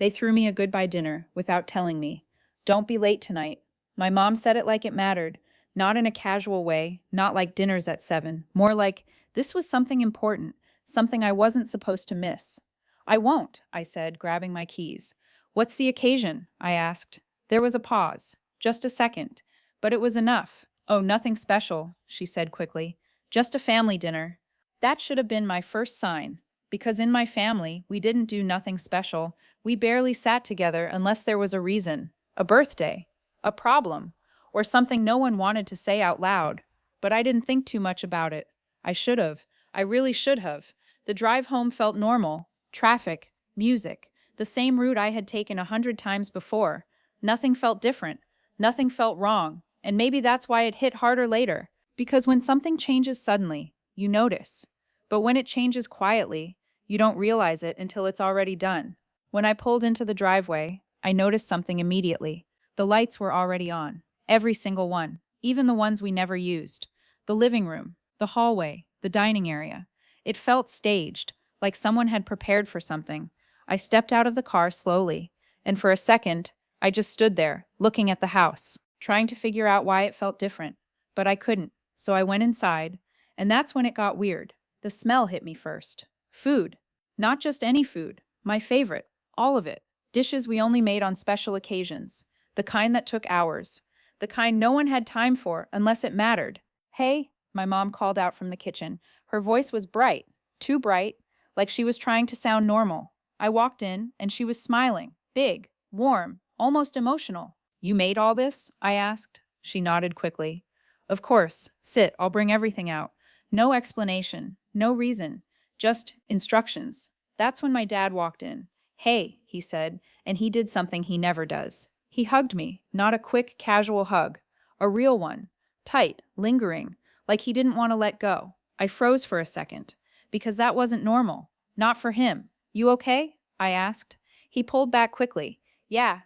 They threw me a goodbye dinner without telling me. Don't be late tonight. My mom said it like it mattered, not in a casual way, not like dinners at 7, more like this was something important, something I wasn't supposed to miss. I won't, I said, grabbing my keys. What's the occasion? I asked. There was a pause, just a second, but it was enough. Oh, nothing special, she said quickly. Just a family dinner. That should have been my first sign, because in my family, we didn't do nothing special. We barely sat together unless there was a reason, a birthday, a problem, or something no one wanted to say out loud. But I didn't think too much about it. I should have. I really should have. The drive home felt normal. Traffic, music, the same route I had taken 100 times before. Nothing felt different. Nothing felt wrong. And maybe that's why it hit harder later. Because when something changes suddenly, you notice. But when it changes quietly, you don't realize it until it's already done. When I pulled into the driveway, I noticed something immediately. The lights were already on. Every single one. Even the ones we never used. The living room, the hallway, the dining area. It felt staged, like someone had prepared for something. I stepped out of the car slowly, and for a second, I just stood there, looking at the house, trying to figure out why it felt different. But I couldn't, so I went inside, and that's when it got weird. The smell hit me first. Food. Not just any food. My favorite. All of it. Dishes we only made on special occasions. The kind that took hours. The kind no one had time for unless it mattered. Hey, my mom called out from the kitchen. Her voice was bright. Too bright. Like she was trying to sound normal. I walked in, and she was smiling. Big. Warm. Almost emotional. You made all this? I asked. She nodded quickly. Of course. Sit. I'll bring everything out. No explanation. No reason. Just instructions. That's when my dad walked in. Hey, he said, and he did something he never does. He hugged me, not a quick, casual hug. A real one. Tight, lingering, like he didn't want to let go. I froze for a second, because that wasn't normal. Not for him. You okay? I asked. He pulled back quickly. Yeah,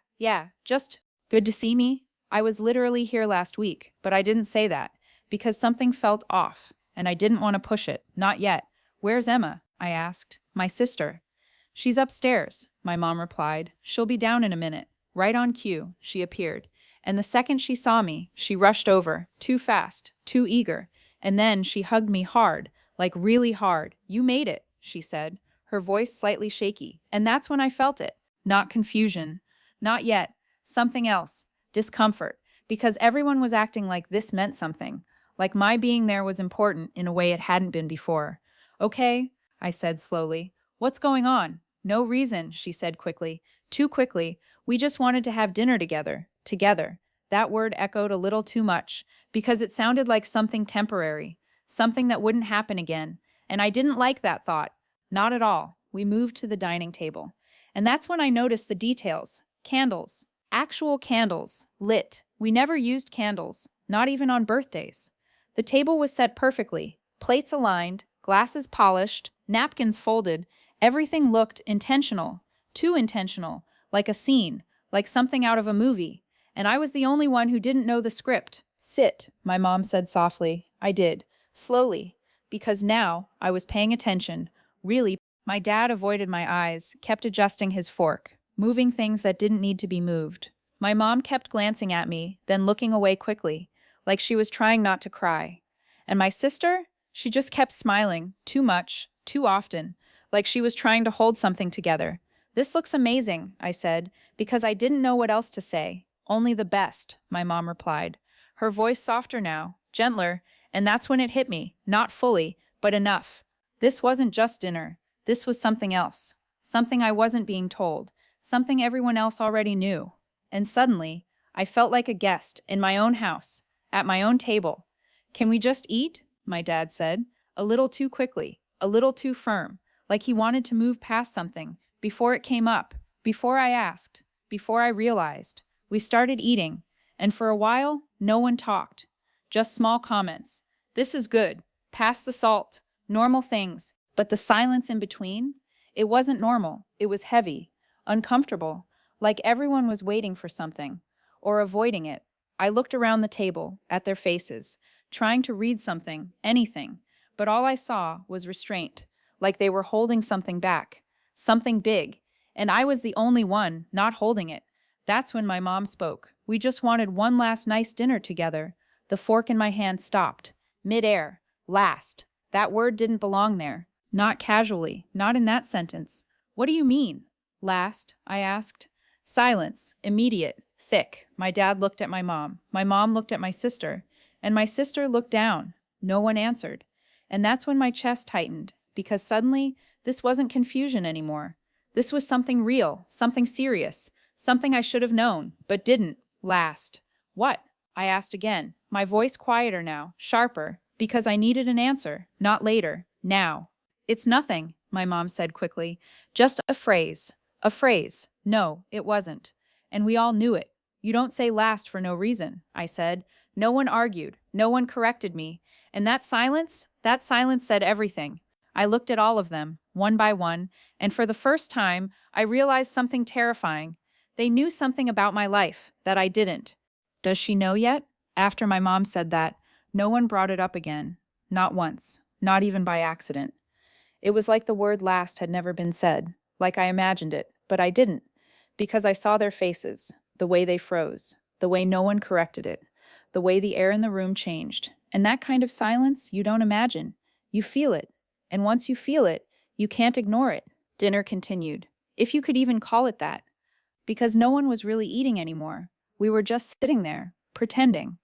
just good to see me. I was literally here last week, but I didn't say that, because something felt off, and I didn't want to push it. Not yet. Where's Emma? I asked. My sister. She's upstairs, my mom replied. She'll be down in a minute. Right on cue, she appeared. And the second she saw me, she rushed over, too fast, too eager. And then she hugged me hard, like really hard. You made it, she said, her voice slightly shaky. And that's when I felt it. Not confusion. Not yet. Something else. Discomfort. Because everyone was acting like this meant something. Like my being there was important in a way it hadn't been before. Okay, I said slowly. What's going on? No reason, she said quickly. Too quickly. We just wanted to have dinner together. Together. That word echoed a little too much, because it sounded like something temporary, something that wouldn't happen again. And I didn't like that thought. Not at all. We moved to the dining table. And that's when I noticed the details. Candles. Actual candles. Lit. We never used candles. Not even on birthdays. The table was set perfectly. Plates aligned, glasses polished, napkins folded. Everything looked intentional. Too intentional. Like a scene. Like something out of a movie. And I was the only one who didn't know the script. Sit, my mom said softly. I did. Slowly. Because now I was paying attention. Really. My dad avoided my eyes, kept adjusting his fork, moving things that didn't need to be moved. My mom kept glancing at me, then looking away quickly, like she was trying not to cry. And my sister? She just kept smiling, too much, too often, like she was trying to hold something together. This looks amazing, I said, because I didn't know what else to say. Only the best, my mom replied. Her voice softer now, gentler, and that's when it hit me, not fully, but enough. This wasn't just dinner. This was something else. Something I wasn't being told. Something everyone else already knew. And suddenly, I felt like a guest in my own house, at my own table. Can we just eat? My dad said, a little too quickly, a little too firm, like he wanted to move past something, before it came up, before I asked, before I realized. We started eating, and for a while, no one talked. Just small comments. This is good. Pass the salt. Normal things. But the silence in between? It wasn't normal. It was heavy, uncomfortable, like everyone was waiting for something, or avoiding it. I looked around the table, at their faces, trying to read something, anything, but all I saw was restraint, like they were holding something back, something big, And I was the only one not holding it. That's when my mom spoke. We just wanted one last nice dinner together. The fork in my hand stopped. Mid-air. Last. That word didn't belong there. Not casually. Not in that sentence. What do you mean? Last? I asked. Silence. Immediate. Thick. My dad looked at my mom. My mom looked at my sister. And my sister looked down. No one answered. And that's when my chest tightened, because suddenly this wasn't confusion anymore. This was something real, something serious, something I should have known, but didn't. Last. What? I asked again, my voice quieter now, sharper, because I needed an answer, not later, now. It's nothing, my mom said quickly. Just a phrase. A phrase. No, it wasn't. And we all knew it. You don't say last for no reason, I said. No one argued. No one corrected me. And that silence said everything. I looked at all of them, one by one, and for the first time, I realized something terrifying. They knew something about my life that I didn't. Does she know yet? After my mom said that, no one brought it up again. Not once. Not even by accident. It was like the word last had never been said, like I imagined it, but I didn't, because I saw their faces, the way they froze, the way no one corrected it, the way the air in the room changed. And that kind of silence you don't imagine. You feel it. And once you feel it, you can't ignore it. Dinner continued. If you could even call it that. Because no one was really eating anymore. We were just sitting there, pretending.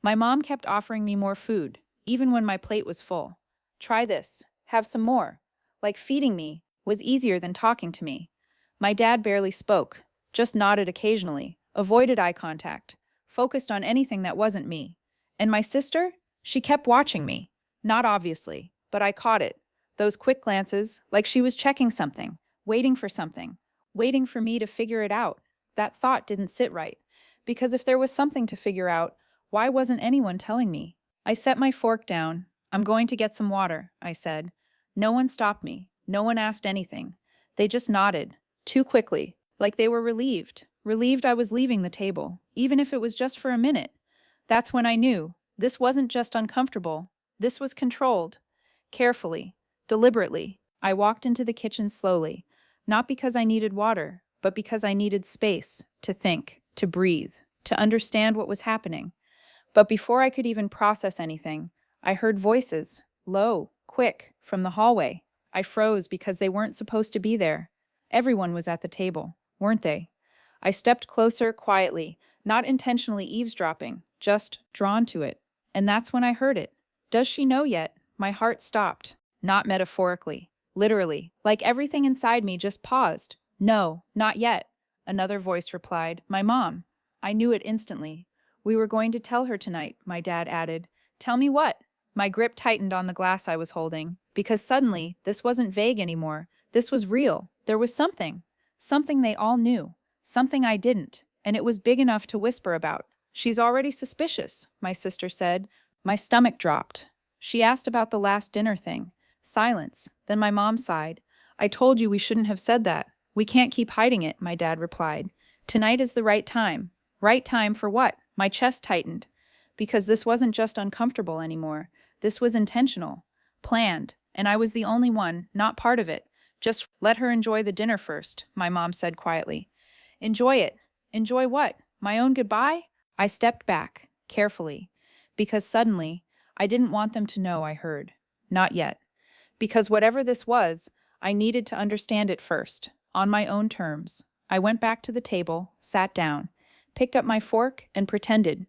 My mom kept offering me more food, even when my plate was full. Try this. Have some more. Like feeding me was easier than talking to me. My dad barely spoke, just nodded occasionally, avoided eye contact, focused on anything that wasn't me. And my sister? She kept watching me. Not obviously, but I caught it. Those quick glances, like she was checking something, waiting for me to figure it out. That thought didn't sit right. Because if there was something to figure out, why wasn't anyone telling me? I set my fork down. I'm going to get some water, I said. No one stopped me. No one asked anything. They just nodded, too quickly, like they were relieved. Relieved I was leaving the table, even if it was just for a minute. That's when I knew. This wasn't just uncomfortable. This was controlled. Carefully, deliberately, I walked into the kitchen slowly, not because I needed water, but because I needed space to think, to breathe, to understand what was happening. But before I could even process anything, I heard voices, low, quick, from the hallway. I froze because they weren't supposed to be there. Everyone was at the table, weren't they? I stepped closer quietly, not intentionally eavesdropping, just drawn to it. And that's when I heard it. Does she know yet? My heart stopped. Not metaphorically. Literally. Like everything inside me just paused. No, not yet. Another voice replied, my mom. I knew it instantly. We were going to tell her tonight, my dad added. Tell me what? My grip tightened on the glass I was holding, because suddenly, this wasn't vague anymore. This was real. There was something. Something they all knew. Something I didn't. And it was big enough to whisper about. She's already suspicious, my sister said. My stomach dropped. She asked about the last dinner thing. Silence. Then my mom sighed. I told you we shouldn't have said that. We can't keep hiding it, my dad replied. Tonight is the right time. Right time for what? My chest tightened. Because this wasn't just uncomfortable anymore. This was intentional. Planned. And I was the only one, not part of it. Just let her enjoy the dinner first, my mom said quietly. Enjoy it. Enjoy what? My own goodbye? I stepped back, carefully. Because suddenly, I didn't want them to know I heard. Not yet. Because whatever this was, I needed to understand it first, on my own terms. I went back to the table, sat down, picked up my fork, and pretended.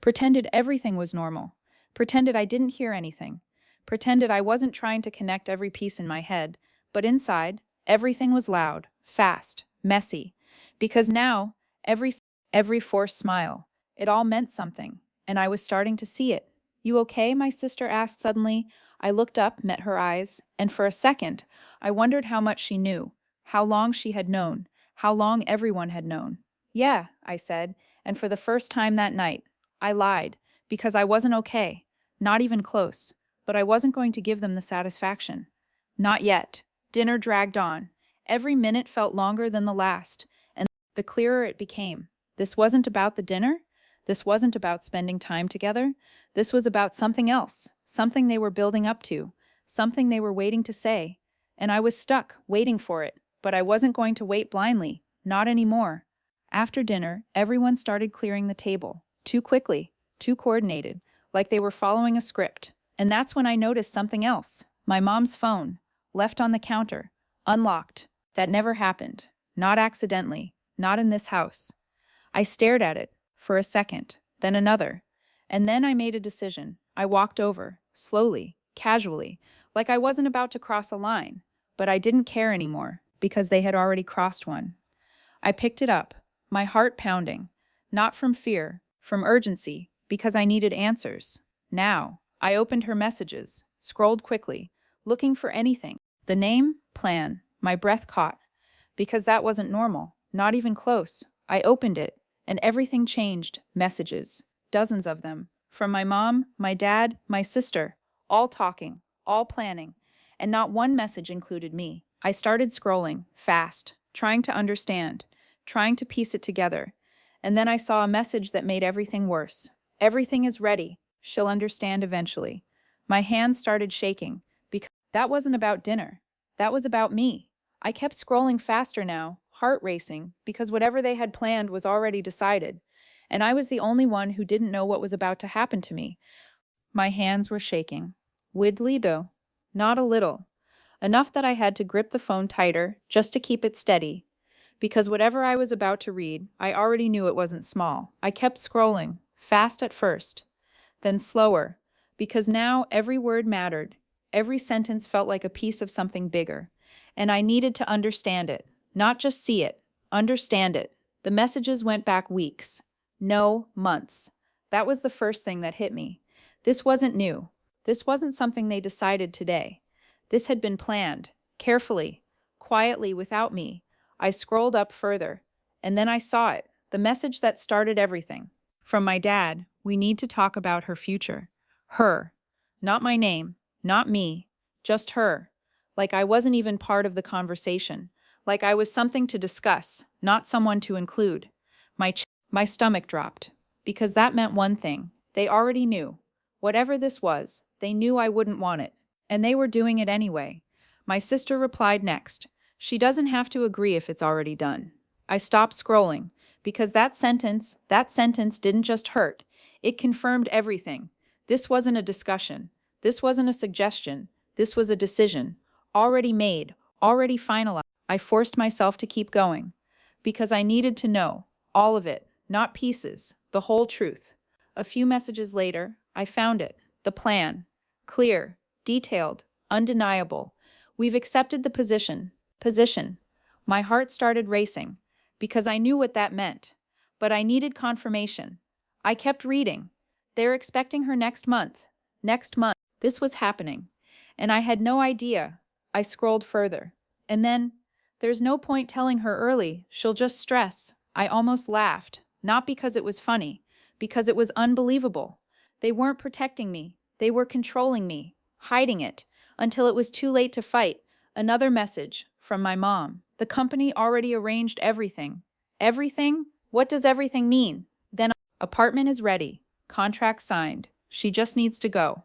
Pretended everything was normal. Pretended I didn't hear anything. Pretended I wasn't trying to connect every piece in my head. But inside, everything was loud, fast, messy. Because now, every forced smile, it all meant something, and I was starting to see it. You okay? My sister asked suddenly. I looked up, met her eyes, and for a second, I wondered how much she knew, how long she had known, how long everyone had known. Yeah, I said, and for the first time that night, I lied, because I wasn't okay, not even close, but I wasn't going to give them the satisfaction. Not yet. Dinner dragged on. Every minute felt longer than the last, and the clearer it became. This wasn't about the dinner. This wasn't about spending time together. This was about something else, something they were building up to, something they were waiting to say. And I was stuck, waiting for it, but I wasn't going to wait blindly. Not anymore. After dinner, everyone started clearing the table. Too quickly, too coordinated, like they were following a script. And that's when I noticed something else. My mom's phone, left on the counter, unlocked. That never happened. Not accidentally. Not in this house. I stared at it for a second, then another. And then I made a decision. I walked over, slowly, casually, like I wasn't about to cross a line. But I didn't care anymore, because they had already crossed one. I picked it up, my heart pounding. Not from fear, from urgency, because I needed answers. Now, I opened her messages, scrolled quickly, looking for anything. The name, plan, my breath caught. Because that wasn't normal, not even close. I opened it, and everything changed. Messages, dozens of them. From my mom, my dad, my sister, all talking, all planning. And not one message included me. I started scrolling, fast, trying to understand, trying to piece it together. And then I saw a message that made everything worse. Everything is ready. She'll understand eventually. My hands started shaking, because that wasn't about dinner. That was about me. I kept scrolling faster now, heart racing, because whatever they had planned was already decided. And I was the only one who didn't know what was about to happen to me. My hands were shaking. Widely though. Not a little. Enough that I had to grip the phone tighter, just to keep it steady. Because whatever I was about to read, I already knew it wasn't small. I kept scrolling, fast at first, then slower, because now every word mattered. Every sentence felt like a piece of something bigger. And I needed to understand it, not just see it, understand it. The messages went back weeks. No, months. That was the first thing that hit me. This wasn't new. This wasn't something they decided today. This had been planned, carefully, quietly without me. I scrolled up further, and then I saw it, the message that started everything. From my dad, we need to talk about her future. Her. Not my name, not me, just her. Like I wasn't even part of the conversation. Like I was something to discuss, not someone to include. My stomach dropped. Because that meant one thing. They already knew. Whatever this was, they knew I wouldn't want it. And they were doing it anyway. My sister replied next. She doesn't have to agree if it's already done. I stopped scrolling, because that sentence didn't just hurt. It confirmed everything. This wasn't a discussion. This wasn't a suggestion. This was a decision. Already made, already finalized. I forced myself to keep going. Because I needed to know. All of it, not pieces, the whole truth. A few messages later, I found it. The plan. Clear, detailed, undeniable. We've accepted the position. My heart started racing, because I knew what that meant. But I needed confirmation. I kept reading. They're expecting her next month. Next month. This was happening. And I had no idea. I scrolled further. And then, there's no point telling her early. She'll just stress. I almost laughed. Not because it was funny. Because it was unbelievable. They weren't protecting me. They were controlling me. Hiding it. Until it was too late to fight. Another message. From my mom. The company already arranged everything. Everything? What does everything mean? Then, apartment is ready. Contract signed. She just needs to go.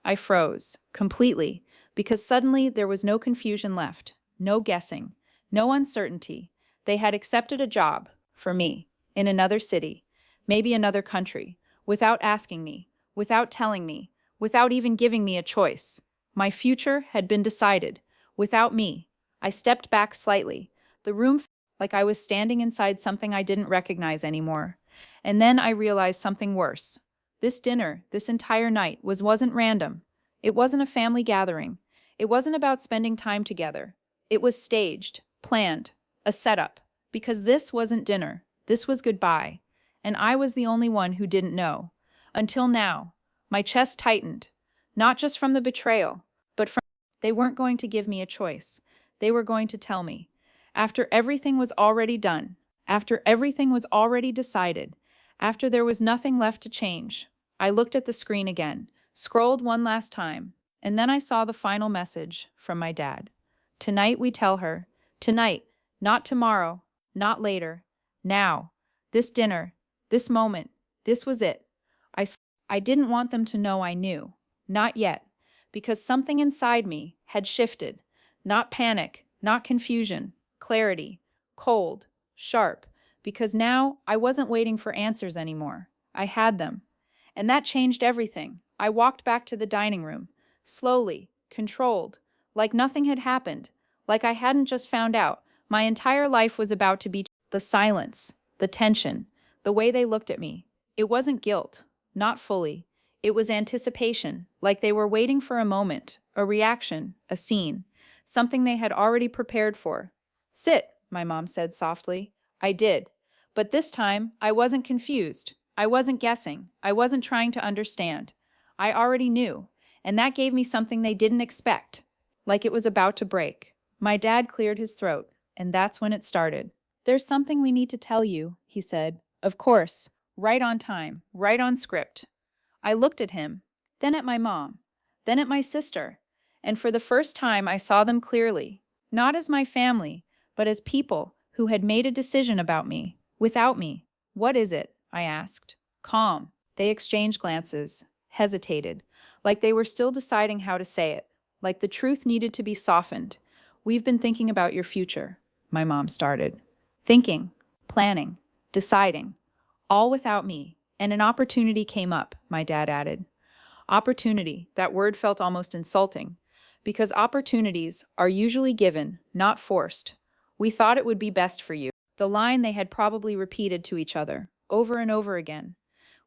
I froze. Completely. Because suddenly there was no confusion left. No guessing. No uncertainty. They had accepted a job. For me. In another city. Maybe another country. Without asking me. Without telling me. Without even giving me a choice. My future had been decided. Without me. I stepped back slightly. The room felt like I was standing inside something I didn't recognize anymore. And then I realized something worse. This dinner, this entire night, wasn't random. It wasn't a family gathering. It wasn't about spending time together. It was staged, planned, a setup. Because this wasn't dinner. This was goodbye. And I was the only one who didn't know. Until now. My chest tightened. Not just from the betrayal, but from they weren't going to give me a choice. They were going to tell me. After everything was already done, after everything was already decided, after there was nothing left to change, I looked at the screen again, scrolled one last time, and then I saw the final message from my dad. Tonight we tell her. Tonight, not tomorrow, not later. Now. This dinner, this moment, this was it. I didn't want them to know I knew. Not yet. Because something inside me had shifted. Not panic, not confusion, clarity, cold, sharp, because now I wasn't waiting for answers anymore. I had them. And that changed everything. I walked back to the dining room, slowly, controlled, like nothing had happened, like I hadn't just found out. My entire life was about to be the silence, the tension, the way they looked at me. It wasn't guilt, not fully. It was anticipation, like they were waiting for a moment, a reaction, a scene, something they had already prepared for. Sit, my mom said softly. I did. But this time, I wasn't confused. I wasn't guessing. I wasn't trying to understand. I already knew, and that gave me something they didn't expect, like it was about to break. My dad cleared his throat, and that's when it started. There's something we need to tell you, he said. Of course, right on time, right on script. I looked at him, then at my mom, then at my sister, and for the first time I saw them clearly, not as my family, but as people who had made a decision about me, without me. What is it? I asked. Calm. They exchanged glances, hesitated, like they were still deciding how to say it, like the truth needed to be softened. We've been thinking about your future, my mom started. Thinking, planning, deciding, all without me. And an opportunity came up, my dad added. Opportunity, that word felt almost insulting, because opportunities are usually given, not forced. We thought it would be best for you. The line they had probably repeated to each other, over and over again.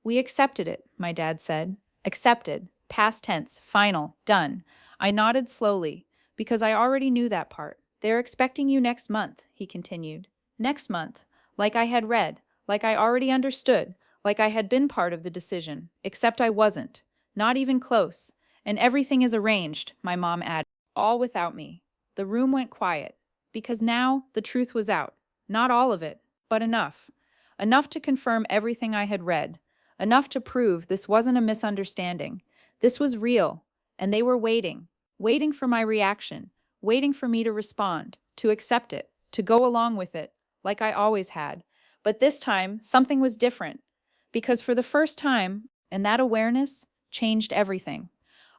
We accepted it, my dad said. Accepted, past tense, final, done. I nodded slowly, because I already knew that part. They're expecting you next month, he continued. Next month, like I had read, like I already understood, like I had been part of the decision, except I wasn't. Not even close. And everything is arranged, my mom added, all without me. The room went quiet, because now the truth was out. Not all of it, but enough. Enough to confirm everything I had read. Enough to prove this wasn't a misunderstanding. This was real, and they were waiting. Waiting for my reaction. Waiting for me to respond, to accept it, to go along with it, like I always had. But this time, something was different. Because for the first time, and that awareness changed everything.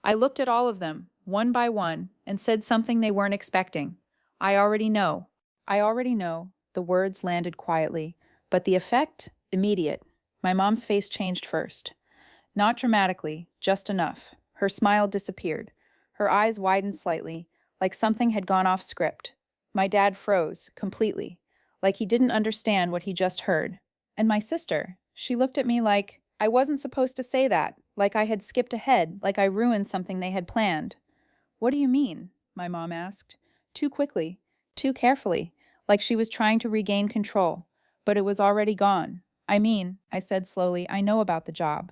I looked at all of them, one by one, and said something they weren't expecting. I already know. I already know. The words landed quietly, but the effect, immediate. My mom's face changed first. Not dramatically, just enough. Her smile disappeared. Her eyes widened slightly, like something had gone off script. My dad froze, completely, like he didn't understand what he just heard. And my sister, she looked at me like I wasn't supposed to say that, like I had skipped ahead, like I ruined something they had planned. What do you mean? My mom asked. Too quickly, too carefully, like she was trying to regain control. But it was already gone. I mean, I said slowly, I know about the job.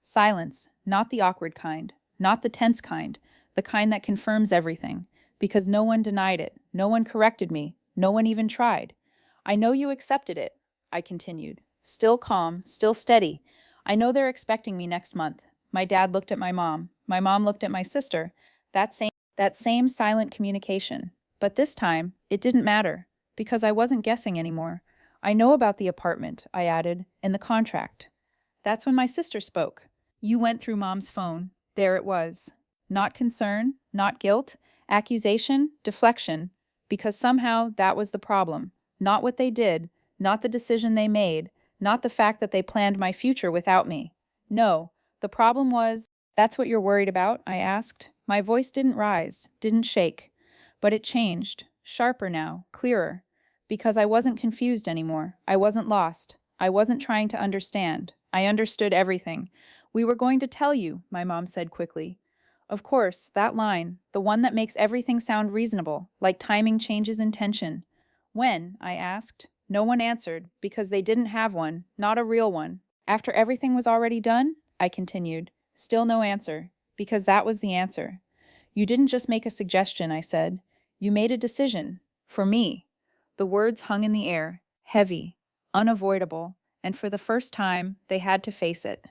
Silence, not the awkward kind, not the tense kind, the kind that confirms everything, because no one denied it, no one corrected me, no one even tried. I know you accepted it, I continued, still calm, still steady. I know they're expecting me next month. My dad looked at my mom looked at my sister, that same silent communication. But this time, it didn't matter, because I wasn't guessing anymore. I know about the apartment, I added, and the contract. That's when my sister spoke. You went through mom's phone. There it was. Not concern, not guilt, accusation, deflection, because somehow that was the problem. Not what they did, not the decision they made, not the fact that they planned my future without me. No, the problem was, that's what you're worried about? I asked. My voice didn't rise, didn't shake, but it changed, sharper now, clearer, because I wasn't confused anymore. I wasn't lost. I wasn't trying to understand. I understood everything. We were going to tell you, my mom said quickly. Of course, that line, the one that makes everything sound reasonable, like timing changes in tension. When? I asked. No one answered, because they didn't have one, not a real one. After everything was already done? I continued. Still no answer, because that was the answer. You didn't just make a suggestion, I said. You made a decision. For me. The words hung in the air, heavy, unavoidable, and for the first time, they had to face it.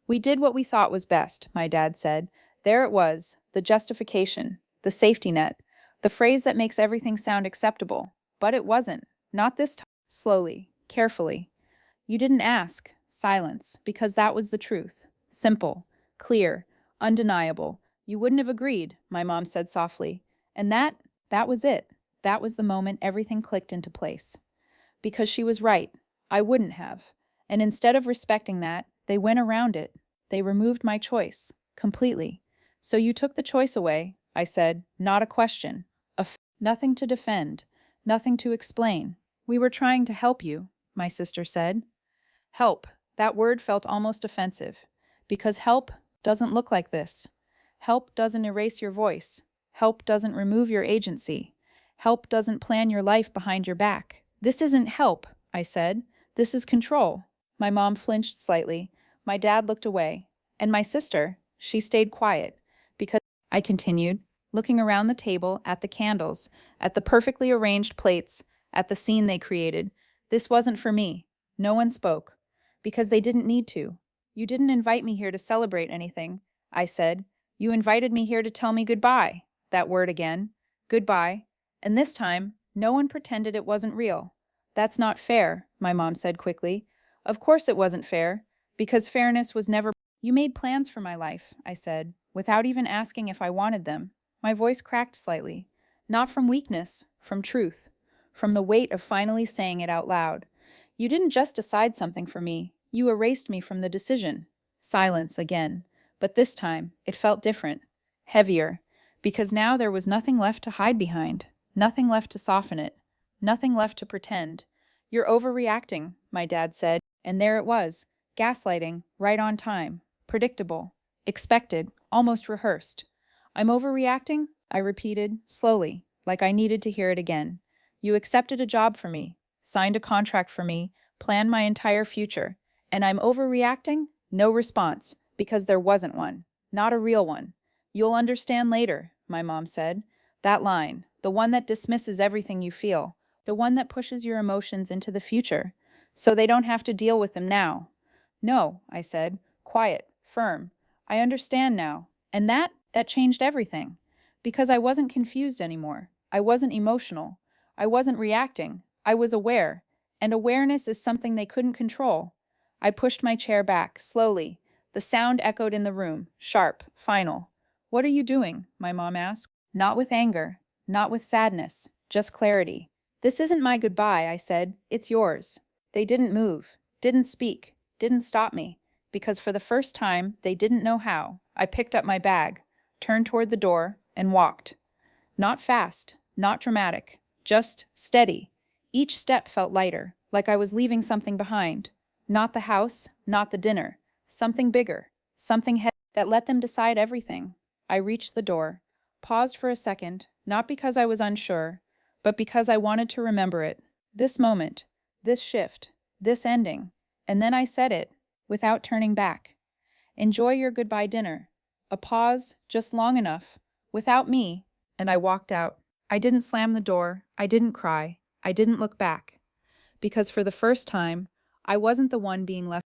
We did what we thought was best, my dad said. There it was, the justification, the safety net, the phrase that makes everything sound acceptable. But it wasn't. Not this time. Slowly, carefully. You didn't ask. Silence, because that was the truth. Simple, clear, undeniable. You wouldn't have agreed, my mom said softly. And that was it. That was the moment everything clicked into place. Because she was right. I wouldn't have. And instead of respecting that, they went around it. They removed my choice. Completely. So you took the choice away, I said, not a question. Nothing to defend. Nothing to explain. We were trying to help you, my sister said. Help. That word felt almost offensive. Because help doesn't look like this. Help doesn't erase your voice. Help doesn't remove your agency. Help doesn't plan your life behind your back. This isn't help, I said. This is control. My mom flinched slightly. My dad looked away. And my sister, she stayed quiet. Because I continued, looking around the table at the candles, at the perfectly arranged plates, at the scene they created. This wasn't for me. No one spoke. Because they didn't need to. You didn't invite me here to celebrate anything, I said. You invited me here to tell me goodbye. That word again. Goodbye. And this time, no one pretended it wasn't real. That's not fair, my mom said quickly. Of course it wasn't fair, because fairness was never. You made plans for my life, I said, without even asking if I wanted them. My voice cracked slightly. Not from weakness, from truth. From the weight of finally saying it out loud. You didn't just decide something for me. You erased me from the decision. Silence again. But this time, it felt different. Heavier. Because now there was nothing left to hide behind. Nothing left to soften it. Nothing left to pretend. You're overreacting, my dad said. And there it was. Gaslighting, right on time. Predictable. Expected. Almost rehearsed. I'm overreacting? I repeated, slowly, like I needed to hear it again. You accepted a job for me. Signed a contract for me. Planned my entire future. And I'm overreacting? No response. Because there wasn't one. Not a real one. You'll understand later, my mom said. That line. The one that dismisses everything you feel. The one that pushes your emotions into the future. So they don't have to deal with them now. No, I said. Quiet. Firm. I understand now. And that changed everything. Because I wasn't confused anymore. I wasn't emotional. I wasn't reacting. I was aware. And awareness is something they couldn't control. I pushed my chair back, slowly. The sound echoed in the room, sharp, final. What are you doing? My mom asked. Not with anger. Not with sadness. Just clarity. This isn't my goodbye, I said. It's yours. They didn't move. Didn't speak. Didn't stop me. Because for the first time, they didn't know how. I picked up my bag, turned toward the door, and walked. Not fast. Not dramatic. Just steady. Each step felt lighter, like I was leaving something behind. Not the house, not the dinner. Something bigger. Something that let them decide everything. I reached the door, paused for a second, not because I was unsure, but because I wanted to remember it. This moment, this shift, this ending. And then I said it, without turning back. Enjoy your goodbye dinner. A pause, just long enough, without me, and I walked out. I didn't slam the door, I didn't cry, I didn't look back. Because for the first time, I wasn't the one being left